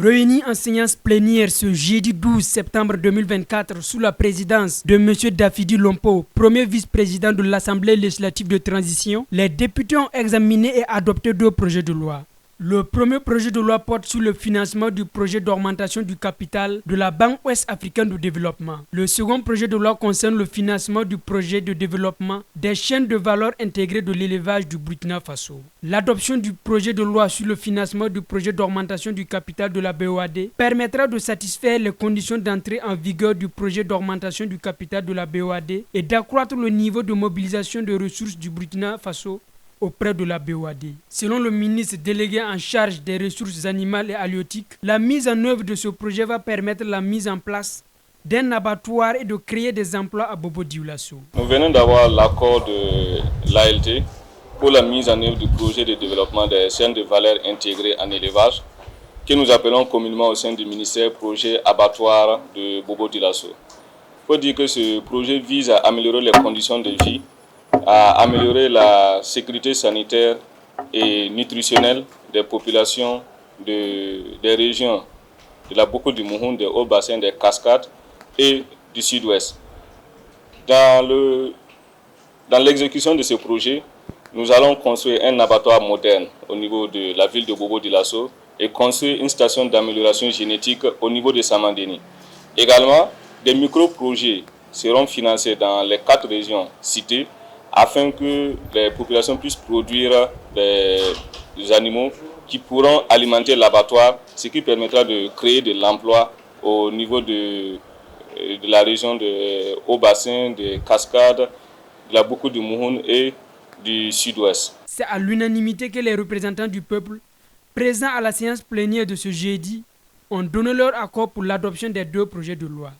Réunis en séance plénière ce jeudi 12 septembre 2024 sous la présidence de M. Dafidi Lompo, premier vice-président de l'Assemblée législative de transition, les députés ont examiné et adopté deux projets de loi. Le premier projet de loi porte sur le financement du projet d'augmentation du capital de la Banque ouest-africaine de développement. Le second projet de loi concerne le financement du projet de développement des chaînes de valeur intégrées de l'élevage du Burkina Faso. L'adoption du projet de loi sur le financement du projet d'augmentation du capital de la BOAD permettra de satisfaire les conditions d'entrée en vigueur du projet d'augmentation du capital de la BOAD et d'accroître le niveau de mobilisation de ressources du Burkina Faso auprès de la BOAD. Selon le ministre délégué en charge des ressources animales et halieutiques, la mise en œuvre de ce projet va permettre la mise en place d'un abattoir et de créer des emplois à Bobo-Dioulasso. Nous venons d'avoir l'accord de l'ALT pour la mise en œuvre du projet de développement des chaînes de valeur intégrées en élevage, que nous appelons communément au sein du ministère projet abattoir de Bobo-Dioulasso. Il faut dire que ce projet vise à améliorer les conditions de vie, à améliorer la sécurité sanitaire et nutritionnelle des populations des régions de la Boko du Mouhoun, des hauts bassins, des cascades et du sud-ouest. Dans l'exécution de ce projet, nous allons construire un abattoir moderne au niveau de la ville de Bobo-Dioulasso et construire une station d'amélioration génétique au niveau de Samandéni. Également, des micro-projets seront financés dans les 4 régions citées afin que les populations puissent produire des animaux qui pourront alimenter l'abattoir, ce qui permettra de créer de l'emploi au niveau de la région de Haut-Bassin, des Cascades, de la Boko du Mouhoun et du Sud-Ouest. C'est à l'unanimité que les représentants du peuple, présents à la séance plénière de ce jeudi, ont donné leur accord pour l'adoption des deux projets de loi.